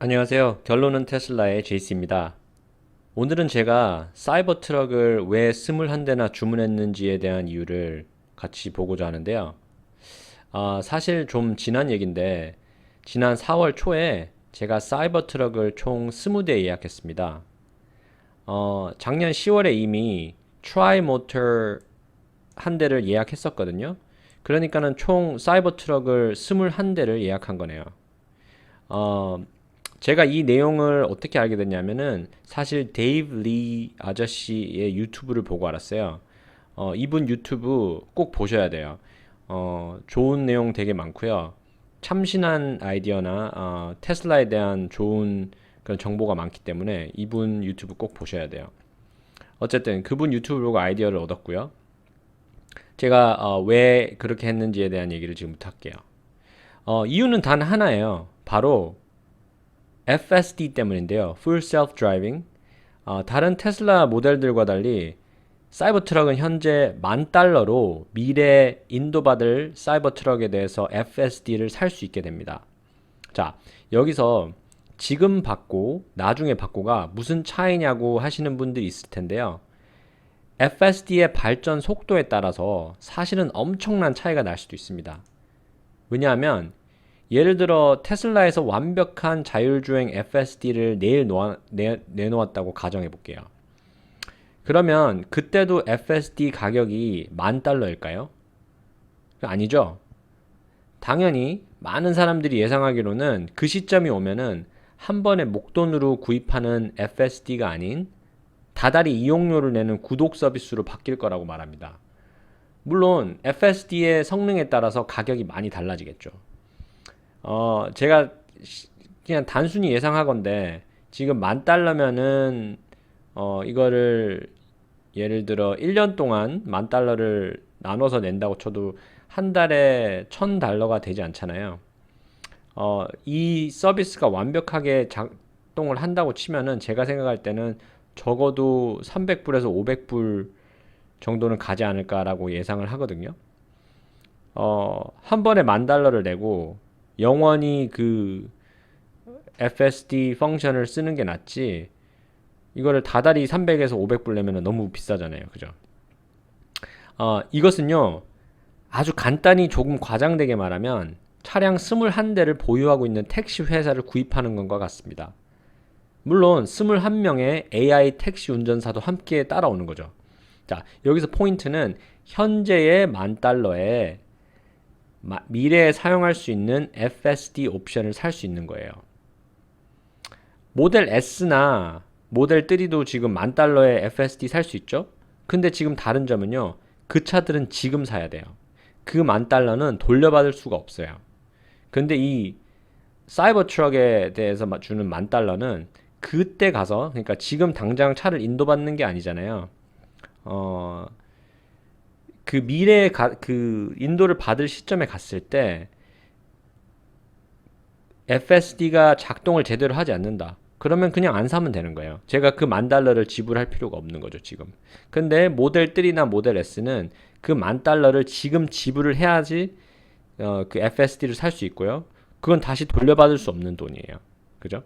안녕하세요. 결론은 테슬라의 제이스입니다. 오늘은 제가 사이버 트럭을 왜 21대나 주문했는지에 대한 이유를 같이 보고자 하는데요. 사실 좀 지난 얘기인데, 지난 4월 초에 제가 사이버 트럭을 총 20대 예약했습니다. 작년 10월에 이미 트라이 모터 한 대를 예약했었거든요. 그러니까는 총 사이버 트럭을 21대를 예약한 거네요. 어, 제가 이 내용을 어떻게 알게 됐냐면은 사실 데이브 리 아저씨의 유튜브를 보고 알았어요. 이분 유튜브 꼭 보셔야 돼요. 좋은 내용 되게 많고요. 참신한 아이디어나 테슬라에 대한 좋은 그런 정보가 많기 때문에 이분 유튜브 꼭 보셔야 돼요. 어쨌든 그분 유튜브 보고 아이디어를 얻었고요. 제가 왜 그렇게 했는지에 대한 얘기를 지금부터 할게요. 이유는 단 하나예요. 바로 FSD 때문인데요. Full Self Driving. 다른 테슬라 모델들과 달리 사이버 트럭은 현재 $10,000로 미래 인도받을 사이버 트럭에 대해서 FSD를 살 수 있게 됩니다. 자, 여기서 지금 받고 나중에 받고가 무슨 차이냐고 하시는 분들이 있을 텐데요. FSD의 발전 속도에 따라서 사실은 엄청난 차이가 날 수도 있습니다. 왜냐하면 예를 들어 테슬라에서 완벽한 자율주행 FSD를 내놓았다고 가정해 볼게요. 그러면 그때도 FSD 가격이 $10,000일까요? 아니죠. 당연히 많은 사람들이 예상하기로는 그 시점이 오면은 한 번에 목돈으로 구입하는 FSD가 아닌 다달이 이용료를 내는 구독 서비스로 바뀔 거라고 말합니다. 물론 FSD의 성능에 따라서 가격이 많이 달라지겠죠. 제가 그냥 단순히 예상하건데 지금 $10,000면은 이거를 예를 들어 1년 동안 $10,000를 나눠서 낸다고 쳐도 한 달에 $1,000가 되지 않잖아요. 이 서비스가 완벽하게 작동을 한다고 치면은 제가 생각할 때는 적어도 300불에서 500불 정도는 가지 않을까라고 예상을 하거든요. 한 번에 $10,000를 내고 영원히 그 FSD 펑션을 쓰는 게 낫지. 이거를 다달이 300에서 500불 내면 너무 비싸잖아요. 그죠? 이것은요, 아주 간단히 조금 과장되게 말하면 차량 21대를 보유하고 있는 택시 회사를 구입하는 것과 같습니다. 물론 21명의 AI 택시 운전사도 함께 따라오는 거죠. 자, 여기서 포인트는 현재의 $10,000에 미래에 사용할 수 있는 FSD 옵션을 살 수 있는 거예요. 모델 S나 모델 3도 지금 $10,000에 FSD 살 수 있죠? 근데 지금 다른 점은요, 그 차들은 지금 사야 돼요. 그 $10,000는 돌려받을 수가 없어요. 근데 이 사이버 트럭에 대해서 주는 $10,000는 그때 가서, 그러니까 지금 당장 차를 인도받는 게 아니잖아요. 어, 그 미래에 그 인도를 받을 시점에 갔을 때 FSD가 작동을 제대로 하지 않는다. 그러면 그냥 안 사면 되는 거예요. 제가 그 $10,000를 지불할 필요가 없는 거죠, 지금. 근데 모델 3나 모델 S는 그 $10,000를 지금 지불을 해야지 그 FSD를 살 수 있고요. 그건 다시 돌려받을 수 없는 돈이에요. 그죠?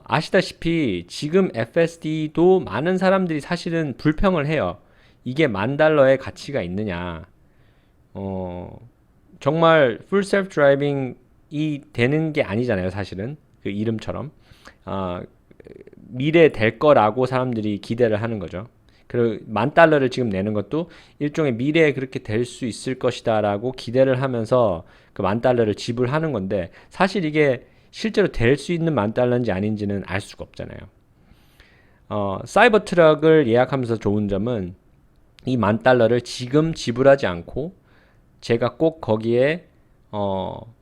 아시다시피 지금 FSD도 많은 사람들이 사실은 불평을 해요. 이게 $10,000의 가치가 있느냐. 어, 정말 풀 셀프 드라이빙이 되는 게 아니잖아요, 사실은. 그 이름처럼. 아, 미래에 될 거라고 사람들이 기대를 하는 거죠. 그리고 $10,000를 지금 내는 것도 일종의 미래에 그렇게 될 수 있을 것이다라고 기대를 하면서 그 $10,000를 지불하는 건데 사실 이게 실제로 될 수 있는 $10,000인지 아닌지는 알 수가 없잖아요. 사이버 트럭을 예약하면서 좋은 점은 이 $10,000를 지금 지불하지 않고 제가 꼭 거기에 어,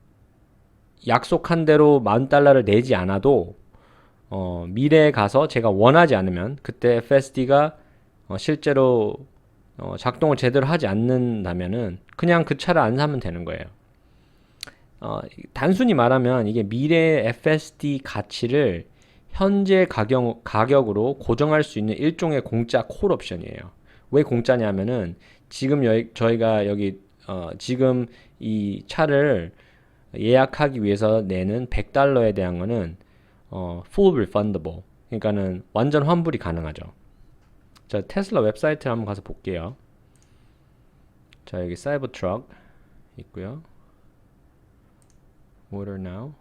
약속한 대로 $10,000를 내지 않아도 미래에 가서 제가 원하지 않으면 그때 FSD가 실제로 작동을 제대로 하지 않는다면은 그냥 그 차를 안 사면 되는 거예요. 단순히 말하면 이게 미래의 FSD 가치를 현재 가격으로 고정할 수 있는 일종의 공짜 콜 옵션이에요. 왜 공짜냐면은 지금 저희가 여기 지금 이 차를 예약하기 위해서 내는 $100에 대한 거는 full refundable. 그러니까는 완전 환불이 가능하죠. 자, 테슬라 웹사이트를 한번 가서 볼게요. 자, 여기 사이버 트럭 있고요. Order now.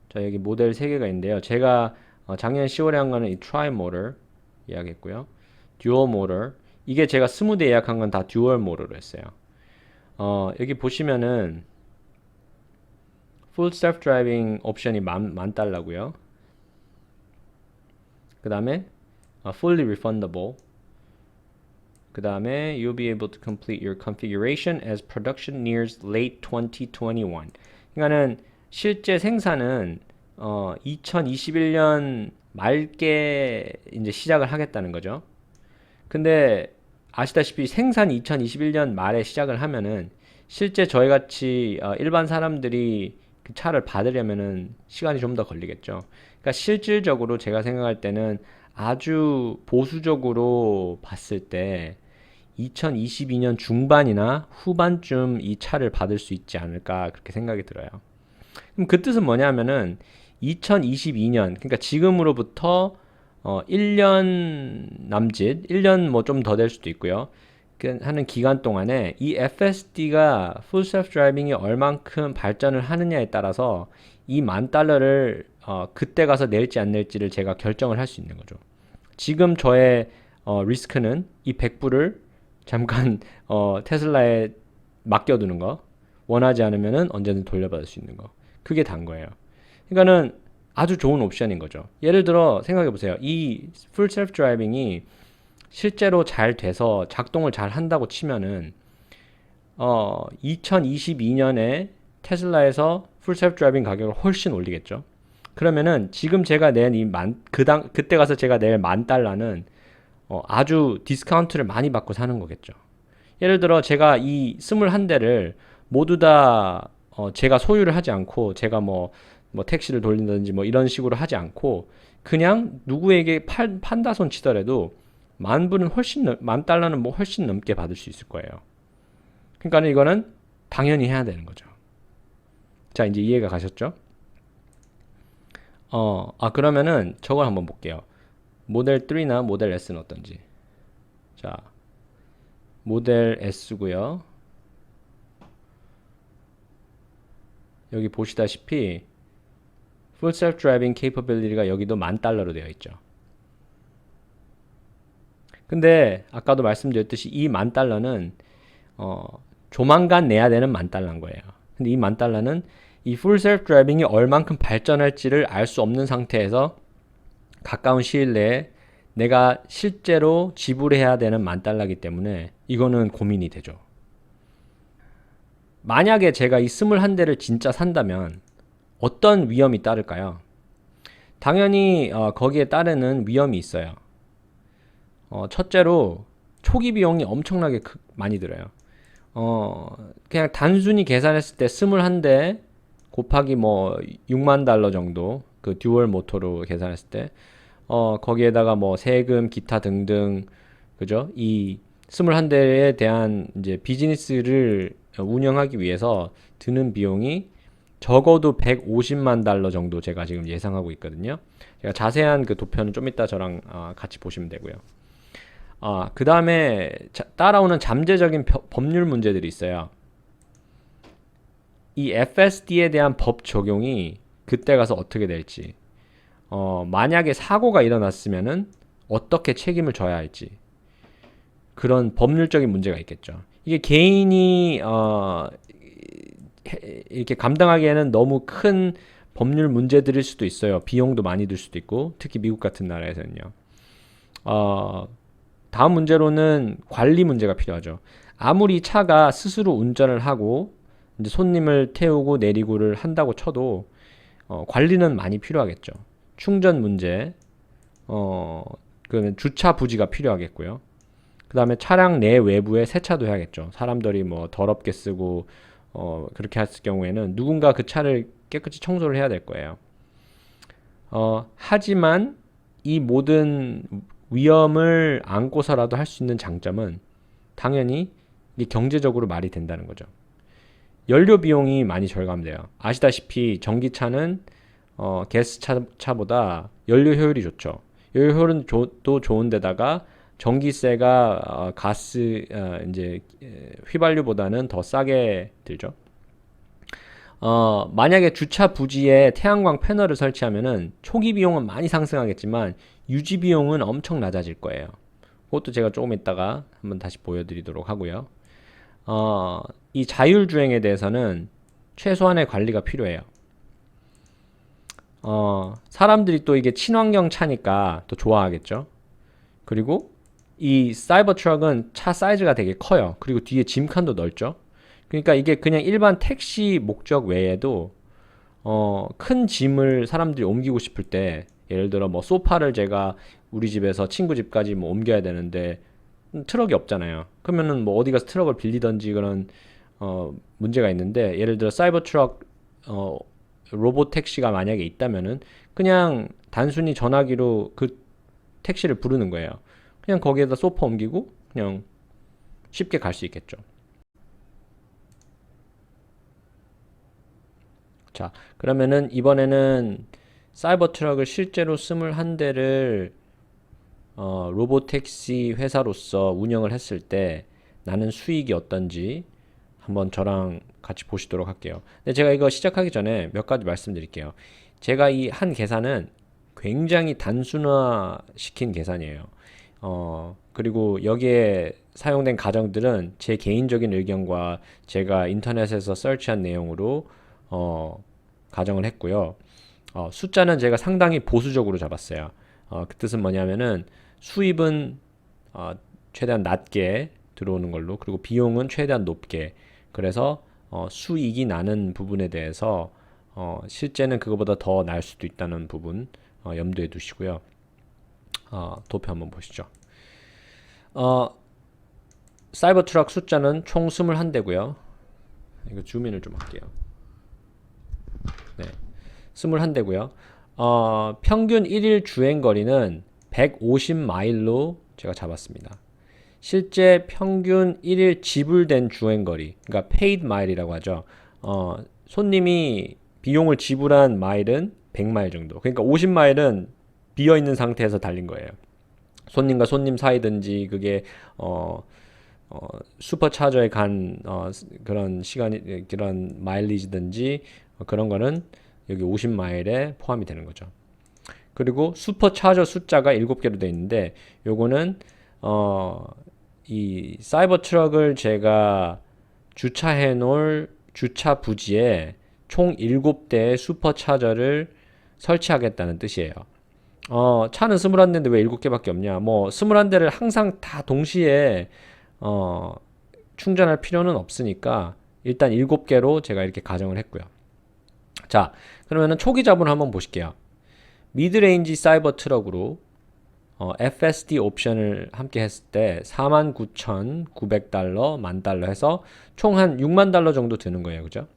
자, 여기 모델 3개가 있는데요. 제가 작년 10월에 한 거는 이 트라이 모tor 예약했고요. 듀얼 모tor. 이게 제가 스무드 예약한 건 다 듀얼 모터로 했어요. 여기 보시면은 Full Self Driving 옵션이 만 달러고요. 그 다음에 Fully Refundable. 그 다음에 You'll be able to complete your configuration as production nears late 2021. 그러니까는 실제 생산은 2021년 말께 이제 시작을 하겠다는 거죠. 근데 아시다시피 생산이 2021년 말에 시작을 하면은 실제 저희 같이 일반 사람들이 그 차를 받으려면은 시간이 좀 더 걸리겠죠. 그러니까 실질적으로 제가 생각할 때는 아주 보수적으로 봤을 때 2022년 중반이나 후반쯤 이 차를 받을 수 있지 않을까 그렇게 생각이 들어요. 그럼 그 뜻은 뭐냐면은 2022년 그러니까 지금으로부터 1년 남짓, 1년 뭐 좀 더 될 수도 있고요. 하는 기간 동안에 이 FSD가 Full Self Driving이 얼만큼 발전을 하느냐에 따라서 이 $10,000를 그때 가서 낼지 안 낼지를 제가 결정을 할 수 있는 거죠. 지금 저의 리스크는 이 100불을 잠깐 테슬라에 맡겨두는 거, 원하지 않으면은 언제든 돌려받을 수 있는 거. 그게 단 거예요. 그러니까는 아주 좋은 옵션인 거죠. 예를 들어 생각해 보세요. 이 Full Self Driving이 실제로 잘 돼서 작동을 잘 한다고 치면은 2022년에 테슬라에서 Full Self Driving 가격을 훨씬 올리겠죠. 그러면은 지금 제가 낸 그때 가서 제가 낼 $10,000는 아주 디스카운트를 많이 받고 사는 거겠죠. 예를 들어 제가 이 21대를 모두 다 제가 소유를 하지 않고 제가 뭐 택시를 돌린다든지 뭐 이런 식으로 하지 않고 그냥 누구에게 판다 손 치더라도 $10,000는 뭐 훨씬 넘게 받을 수 있을 거예요. 그러니까 이거는 당연히 해야 되는 거죠. 자, 이제 이해가 가셨죠? 그러면은 저걸 한번 볼게요. 모델 3나 모델 S는 어떤지. 자, 모델 S고요. 여기 보시다시피 Full Self Driving Capability가 여기도 $10,000로 되어 있죠. 근데 아까도 말씀드렸듯이 이 $10,000는 조만간 내야 되는 $10,000인 거예요. 근데 이 $10,000는 이 Full Self Driving이 얼만큼 발전할지를 알 수 없는 상태에서 가까운 시일 내에 내가 실제로 지불해야 되는 $10,000이기 때문에 이거는 고민이 되죠. 만약에 제가 이 21대를 진짜 산다면 어떤 위험이 따를까요? 당연히 거기에 따르는 위험이 있어요. 첫째로 초기 비용이 엄청나게 많이 들어요. 그냥 단순히 계산했을 때 21대 곱하기 뭐 $60,000 정도 그 듀얼 모터로 계산했을 때 거기에다가 뭐 세금 기타 등등 그죠? 이 21대에 대한 이제 비즈니스를 운영하기 위해서 드는 비용이 적어도 $150만 정도 제가 지금 예상하고 있거든요. 제가 자세한 그 도표는 좀 이따 저랑 같이 보시면 되고요. 그 다음에 따라오는 잠재적인 법률 문제들이 있어요. 이 FSD에 대한 법 적용이 그때 가서 어떻게 될지, 만약에 사고가 일어났으면은 어떻게 책임을 져야 할지, 그런 법률적인 문제가 있겠죠. 이게 개인이 이렇게 감당하기에는 너무 큰 법률 문제들일 수도 있어요. 비용도 많이 들 수도 있고, 특히 미국 같은 나라에서는요. 다음 문제로는 관리 문제가 필요하죠. 아무리 차가 스스로 운전을 하고 이제 손님을 태우고 내리고를 한다고 쳐도 관리는 많이 필요하겠죠. 충전 문제, 그러면 주차 부지가 필요하겠고요. 그 다음에 차량 내 외부에 세차도 해야겠죠. 사람들이 뭐 더럽게 쓰고 그렇게 했을 경우에는 누군가 그 차를 깨끗이 청소를 해야 될 거예요. 하지만 이 모든 위험을 안고서라도 할 수 있는 장점은 당연히 이게 경제적으로 말이 된다는 거죠. 연료 비용이 많이 절감돼요. 아시다시피 전기차는 가스 차보다 연료 효율이 좋죠. 연료 효율은 또 좋은데다가 전기세가 가스 이제 휘발유보다는 더 싸게 들죠. 만약에 주차 부지에 태양광 패널을 설치하면은 초기 비용은 많이 상승하겠지만 유지 비용은 엄청 낮아질 거예요. 그것도 제가 조금 이따가 한번 다시 보여드리도록 하고요. 이 자율주행에 대해서는 최소한의 관리가 필요해요. 사람들이 또 이게 친환경 차니까 또 좋아하겠죠. 그리고 이 사이버 트럭은 차 사이즈가 되게 커요. 그리고 뒤에 짐칸도 넓죠. 그러니까 이게 그냥 일반 택시 목적 외에도 큰 짐을 사람들이 옮기고 싶을 때 예를 들어 뭐 소파를 제가 우리 집에서 친구 집까지 뭐 옮겨야 되는데 트럭이 없잖아요. 그러면은 뭐 어디 가서 트럭을 빌리던지 그런 문제가 있는데 예를 들어 사이버 트럭 로봇 택시가 만약에 있다면은 그냥 단순히 전화기로 그 택시를 부르는 거예요. 그냥 거기에다 소파 옮기고 그냥 쉽게 갈 수 있겠죠. 자, 그러면은 이번에는 사이버 트럭을 실제로 21대를 로보택시 회사로서 운영을 했을 때 나는 수익이 어떤지 한번 저랑 같이 보시도록 할게요. 근데 제가 이거 시작하기 전에 몇 가지 말씀드릴게요. 제가 이 한 계산은 굉장히 단순화 시킨 계산이에요. 그리고 여기에 사용된 가정들은 제 개인적인 의견과 제가 인터넷에서 서치한 내용으로 가정을 했고요. 숫자는 제가 상당히 보수적으로 잡았어요. 그 뜻은 뭐냐면은 수입은 최대한 낮게 들어오는 걸로 그리고 비용은 최대한 높게 그래서 수익이 나는 부분에 대해서 실제는 그거보다 더 날 수도 있다는 부분 염두에 두시고요. 도표 한번 보시죠. 사이버 트럭 숫자는 총 21대고요. 이거 줌인을 좀 할게요. 네, 21대고요. 평균 1일 주행 거리는 150마일로 제가 잡았습니다. 실제 평균 1일 지불된 주행거리, 그러니까 paid mile이라고 하죠. 손님이 비용을 지불한 마일은 100마일 정도. 그러니까 50마일은 비어 있는 상태에서 달린 거예요. 손님과 손님 사이든지 그게 슈퍼차저에 간 그런 시간이 그런 마일리지든지 그런 거는 여기 50마일에 포함이 되는 거죠. 그리고 슈퍼차저 숫자가 7개로 되어 있는데 요거는 이 사이버 트럭을 제가 주차해 놓을 주차 부지에 총 7대의 슈퍼차저를 설치하겠다는 뜻이에요. 차는 21대인데 왜 7개밖에 없냐? 뭐 21대를 항상 다 동시에 충전할 필요는 없으니까 일단 7개로 제가 이렇게 가정을 했고요. 자, 그러면은 초기 자본을 한번 보실게요. 미드레인지 사이버 트럭으로 FSD 옵션을 함께 했을 때 49,900달러, 만 달러 해서 총 한 6만 달러 정도 드는 거예요. 그죠?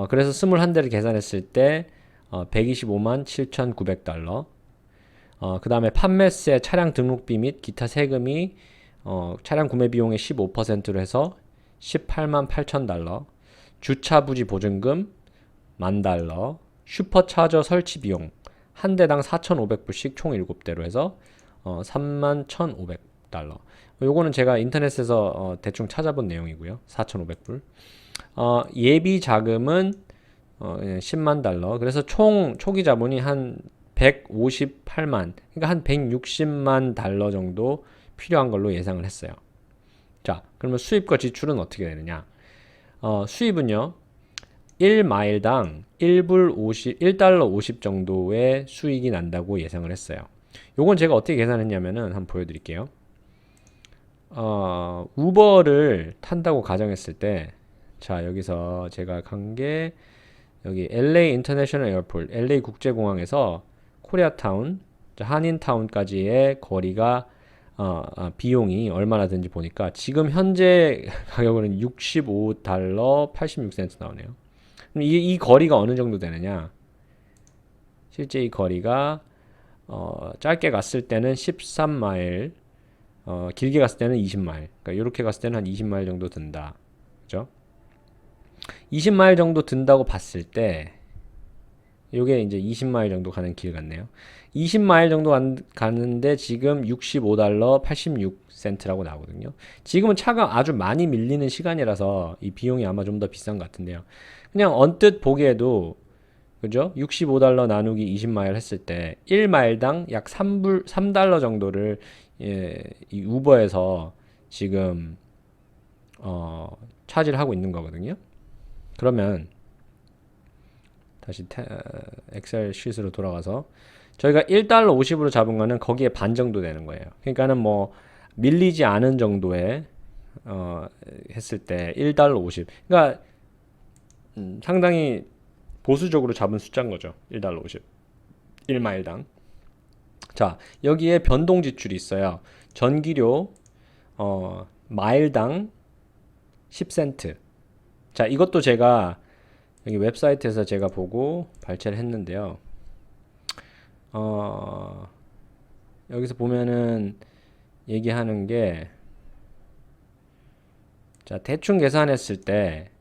그래서 21대를 계산했을 때 125만 7,900달러. 그 다음에 판매세, 차량 등록비 및 기타 세금이 차량 구매 비용의 15%로 해서 18만 8천 달러. 주차 부지 보증금 만 달러. 슈퍼차저 설치 비용 한 대당 4,500불씩 총 7대로 해서 3만 1,500달러. 요거는 제가 인터넷에서 대충 찾아본 내용이고요. 4,500불. 예비 자금은 10만 달러. 그래서 총 초기 자본이 한 158만, 그러니까 한 160만 달러 정도 필요한 걸로 예상을 했어요. 자, 그러면 수입과 지출은 어떻게 되느냐? 수입은요. 1마일당 1달러 50 정도의 수익이 난다고 예상을 했어요. 요건 제가 어떻게 계산했냐면은 한번 보여드릴게요. 우버를 탄다고 가정했을 때, 자, 여기서 제가 간 게, 여기 LA 인터내셔널 에어포트, LA 국제공항에서 코리아타운, 한인타운까지의 거리가, 비용이 얼마나 드는지 보니까, 지금 현재 가격으로는 65달러 86센트 나오네요. 이 거리가 어느 정도 되느냐? 실제 이 거리가 짧게 갔을 때는 13마일, 길게 갔을 때는 20마일. 그러니까 이렇게 갔을 때는 한 20마일 정도 든다. 그죠? 20마일 정도 든다고 봤을 때 요게 이제 20마일 정도 가는 길 같네요. 20마일 정도 가는데 지금 65달러 86센트라고 나오거든요. 지금은 차가 아주 많이 밀리는 시간이라서 이 비용이 아마 좀 더 비싼 것 같은데요. 그냥 언뜻 보기에도 그죠? 65달러 나누기 20마일 했을 때 1마일당 약 3달러 정도를 이 우버에서 지금 차지를 하고 있는 거거든요. 그러면 다시 엑셀 쉿으로 돌아가서 저희가 1달러 50으로 잡은 거는 거기에 반 정도 되는 거예요. 그러니까는 뭐 밀리지 않은 정도에 했을 때 1달러 50. 그러니까 상당히 보수적으로 잡은 숫자인 거죠. 1달러 50. 1마일당. 자, 여기에 변동 지출이 있어요. 전기료 마일당 10센트. 자, 이것도 제가 여기 웹사이트에서 제가 보고 발췌를 했는데요. 여기서 보면은 얘기하는 게, 자, 대충 계산했을 때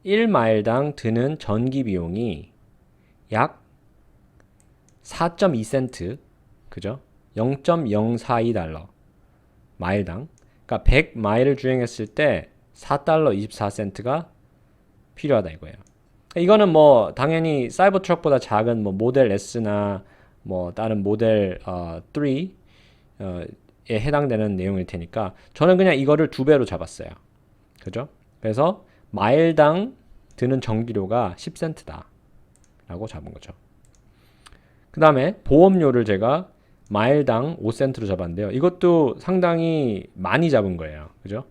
1마일당 드는 전기 비용이 약 4.2센트, 그죠? 0.042달러 마일당. 그러니까 100마일을 주행했을 때 4달러 24센트가 필요하다 이거예요. 이거는 뭐 당연히 사이버 트럭보다 작은 뭐 모델 S나 뭐 다른 모델 3에 해당되는 내용일 테니까 저는 그냥 이거를 2배로 잡았어요. 그죠? 그래서 마일당 드는 전기료가 10센트다 라고 잡은 거죠. 그 다음에 보험료를 제가 마일당 5센트로 잡았는데요. 이것도 상당히 많이 잡은 거예요. 그죠?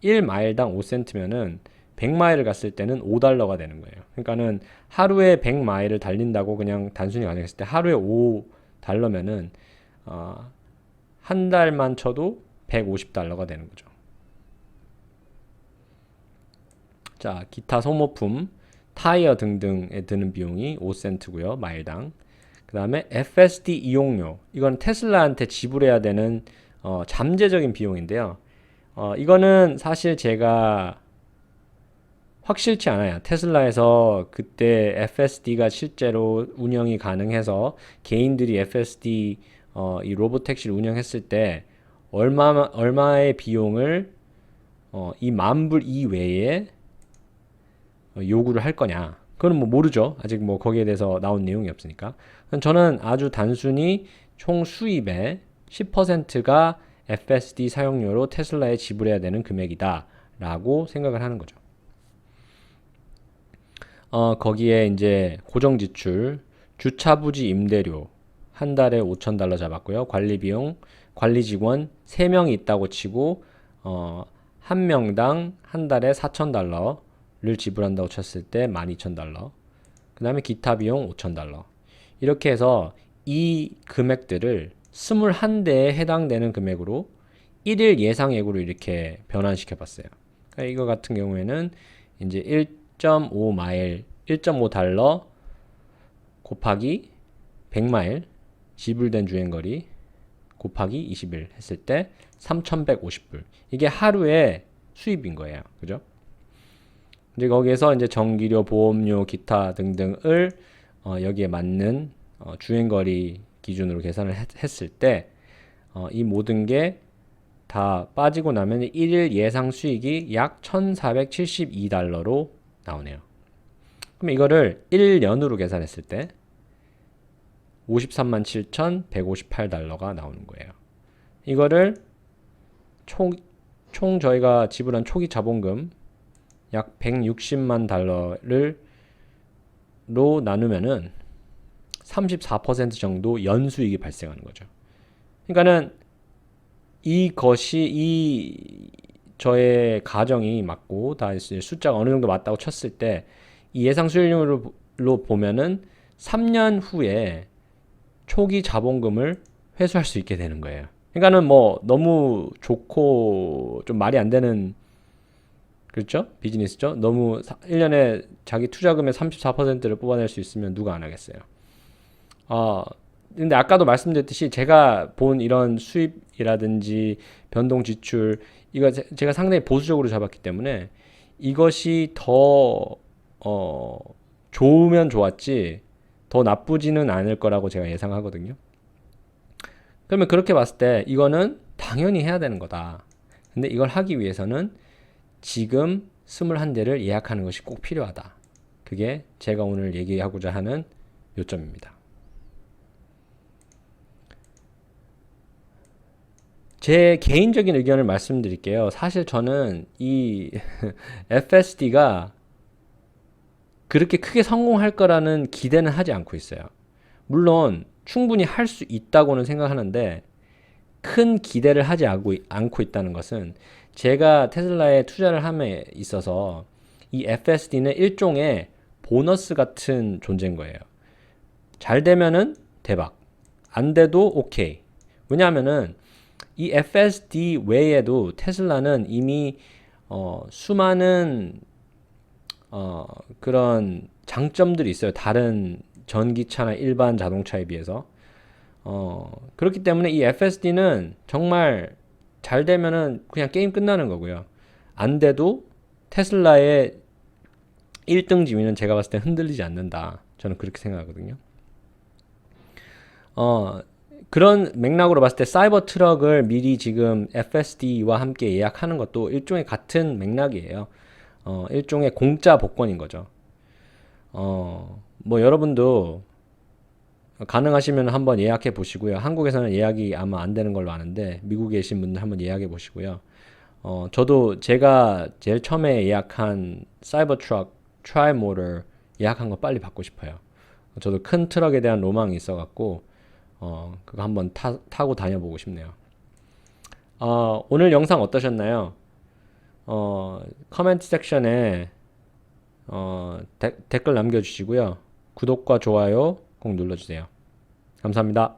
1마일당 5센트면은 100마일을 갔을 때는 5달러가 되는 거예요. 그러니까는 하루에 100마일을 달린다고 그냥 단순히 가정했을 때 하루에 5달러면은 한 달만 쳐도 150달러가 되는 거죠. 자, 기타 소모품, 타이어 등등에 드는 비용이 5센트고요. 마일당. 그 다음에 FSD 이용료. 이건 테슬라한테 지불해야 되는 잠재적인 비용인데요. 이거는 사실 제가 확실치 않아요. 테슬라에서 그때 FSD가 실제로 운영이 가능해서 개인들이 FSD 이 로보택시를 운영했을 때 얼마의 비용을 이 만불 이외에 요구를 할 거냐. 그건 뭐 모르죠. 아직 뭐 거기에 대해서 나온 내용이 없으니까. 저는 아주 단순히 총 수입의 10%가 FSD 사용료로 테슬라에 지불해야 되는 금액이다 라고 생각을 하는 거죠. 거기에 이제 고정 지출, 주차 부지 임대료 한 달에 5,000달러 잡았고요. 관리 비용, 관리 직원 3명이 있다고 치고 한 명당 한 달에 4,000달러를 지불한다고 쳤을 때 12,000달러. 그 다음에 기타 비용 5,000달러. 이렇게 해서 이 금액들을 21대에 해당되는 금액으로 1일 예상액으로 이렇게 변환시켜 봤어요. 그러니까 이거 같은 경우에는 이제 1.5마일, 1.5달러 곱하기 100마일 지불된 주행거리 곱하기 20일 했을 때 3,150불. 이게 하루의 수입인 거예요. 그죠? 이제 거기에서 이제 전기료, 보험료, 기타 등등을 여기에 맞는 주행거리 기준으로 계산을 했을 때 이 모든 게 다 빠지고 나면 1일 예상 수익이 약 1,472달러로 나오네요. 그럼 이거를 1년으로 계산했을 때 53만 7,158달러가 나오는 거예요. 이거를 총 저희가 지불한 초기 자본금 약 160만 달러를 로 나누면은 34% 정도 연수익이 발생하는 거죠. 그러니까는 저의 가정이 맞고 다 숫자가 어느 정도 맞다고 쳤을 때 이 예상 수익률로 보면은 3년 후에 초기 자본금을 회수할 수 있게 되는 거예요. 그러니까는 뭐 너무 좋고 좀 말이 안 되는 그렇죠? 비즈니스죠? 너무 1년에 자기 투자금의 34%를 뽑아낼 수 있으면 누가 안 하겠어요. 근데 아까도 말씀드렸듯이 제가 본 이런 수입이라든지 변동 지출 이거 제가 상당히 보수적으로 잡았기 때문에 이것이 더 좋으면 좋았지 더 나쁘지는 않을 거라고 제가 예상하거든요. 그러면 그렇게 봤을 때 이거는 당연히 해야 되는 거다. 근데 이걸 하기 위해서는 지금 21대를 예약하는 것이 꼭 필요하다. 그게 제가 오늘 얘기하고자 하는 요점입니다. 제 개인적인 의견을 말씀드릴게요. 사실 저는 이 FSD가 그렇게 크게 성공할 거라는 기대는 하지 않고 있어요. 물론 충분히 할 수 있다고는 생각하는데 큰 기대를 하지 않고 있다는 것은 제가 테슬라에 투자를 함에 있어서 이 FSD는 일종의 보너스 같은 존재인 거예요. 잘 되면은 대박, 안 돼도 오케이. 왜냐하면은 이 FSD 외에도 테슬라는 이미 수많은 그런 장점들이 있어요. 다른 전기차나 일반 자동차에 비해서. 그렇기 때문에 이 FSD는 정말 잘 되면은 그냥 게임 끝나는 거고요. 안 돼도 테슬라의 1등 지위는 제가 봤을 때 흔들리지 않는다. 저는 그렇게 생각하거든요. 그런 맥락으로 봤을 때 사이버 트럭을 미리 지금 FSD와 함께 예약하는 것도 일종의 같은 맥락이에요. 일종의 공짜 복권인 거죠. 뭐 여러분도 가능하시면 한번 예약해 보시고요. 한국에서는 예약이 아마 안 되는 걸로 아는데 미국에 계신 분들 한번 예약해 보시고요. 저도 제가 제일 처음에 예약한 사이버 트럭 트라이 모터 예약한 거 빨리 받고 싶어요. 저도 큰 트럭에 대한 로망이 있어갖고 그거 한번 타고 다녀보고 싶네요. 오늘 영상 어떠셨나요? 커멘트 섹션에 댓글 남겨주시고요. 구독과 좋아요 꼭 눌러주세요. 감사합니다.